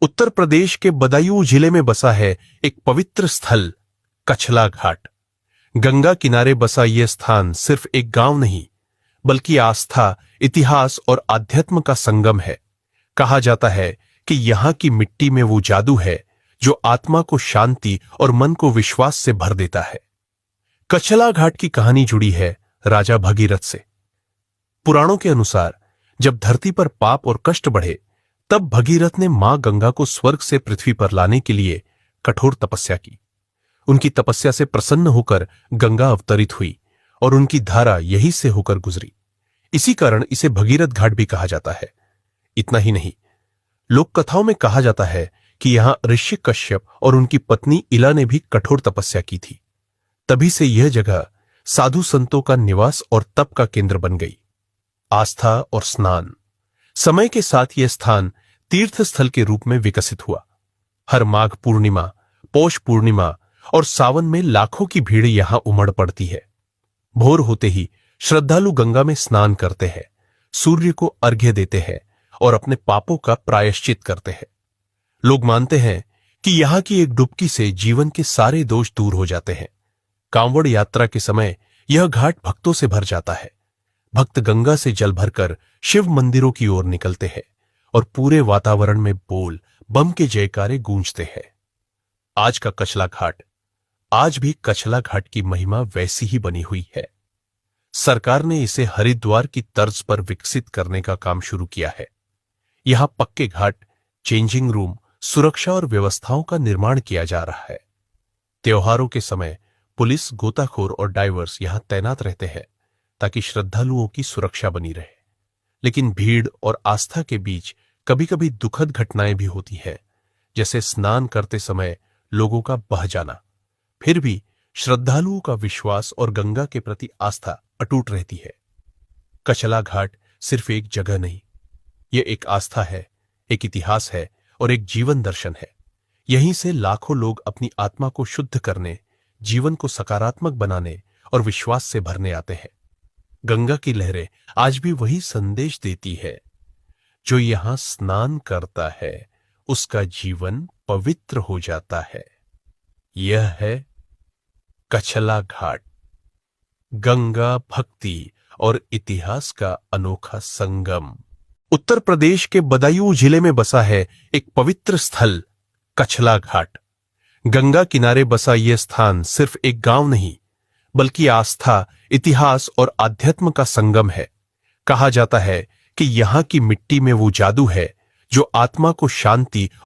उत्तर प्रदेश के बदायूं जिले में बसा है एक पवित्र स्थल कछला घाट। गंगा किनारे बसा यह स्थान सिर्फ एक गांव नहीं, बल्कि आस्था, इतिहास और आध्यात्म का संगम है। कहा जाता है कि यहां की मिट्टी में वो जादू है जो आत्मा को शांति और मन को विश्वास से भर देता है। कछला घाट की कहानी जुड़ी है राजा भगीरथ से। पुराणों के अनुसार जब धरती पर पाप और कष्ट बढ़े, तब भगीरथ ने मां गंगा को स्वर्ग से पृथ्वी पर लाने के लिए कठोर तपस्या की। उनकी तपस्या से प्रसन्न होकर गंगा अवतरित हुई और उनकी धारा यहीं से होकर गुजरी। इसी कारण इसे भगीरथ घाट भी कहा जाता है। इतना ही नहीं, लोक कथाओं में कहा जाता है कि यहां ऋषि कश्यप और उनकी पत्नी इला ने भी कठोर तपस्या की थी। तभी से यह जगह साधु संतों का निवास और तप का केंद्र बन गई। आस्था और स्नान। समय के साथ यह स्थान तीर्थ स्थल के रूप में विकसित हुआ। हर माघ पूर्णिमा, पौष पूर्णिमा और सावन में लाखों की भीड़ यहां उमड़ पड़ती है। भोर होते ही श्रद्धालु गंगा में स्नान करते हैं, सूर्य को अर्घ्य देते हैं और अपने पापों का प्रायश्चित करते हैं। लोग मानते हैं कि यहां की एक डुबकी से जीवन के सारे दोष दूर हो जाते हैं। कांवड़ यात्रा के समय यह घाट भक्तों से भर जाता है। भक्त गंगा से जल भरकर शिव मंदिरों की ओर निकलते हैं और पूरे वातावरण में बोल बम के जयकारे गूंजते हैं। आज का कछला घाट, आज भी कछला घाट की महिमा वैसी ही बनी हुई है। सरकार ने इसे हरिद्वार की तर्ज पर विकसित करने का काम शुरू किया है। यहां पक्के घाट, चेंजिंग रूम, सुरक्षा और व्यवस्थाओं का निर्माण किया जा रहा है। त्योहारों के समय पुलिस, गोताखोर और डाइवर्स यहां तैनात रहते हैं ताकि श्रद्धालुओं की सुरक्षा बनी रहे। लेकिन भीड़ और आस्था के बीच कभी कभी दुखद घटनाएं भी होती हैं, जैसे स्नान करते समय लोगों का बह जाना। फिर भी श्रद्धालुओं का विश्वास और गंगा के प्रति आस्था अटूट रहती है। कछला घाट सिर्फ एक जगह नहीं, यह एक आस्था है, एक इतिहास है और एक जीवन दर्शन है। यहीं से लाखों लोग अपनी आत्मा को शुद्ध करने, जीवन को सकारात्मक बनाने और विश्वास से भरने आते हैं। गंगा की लहरें आज भी वही संदेश देती है, जो यहां स्नान करता है उसका जीवन पवित्र हो जाता है। यह है कछला घाट, गंगा भक्ति और इतिहास का अनोखा संगम। उत्तर प्रदेश के बदायूं जिले में बसा है एक पवित्र स्थल कछला घाट। गंगा किनारे बसा यह स्थान सिर्फ एक गांव नहीं, बल्कि आस्था, इतिहास और आध्यात्म का संगम है। कहा जाता है कि यहां की मिट्टी में वो जादू है जो आत्मा को शांति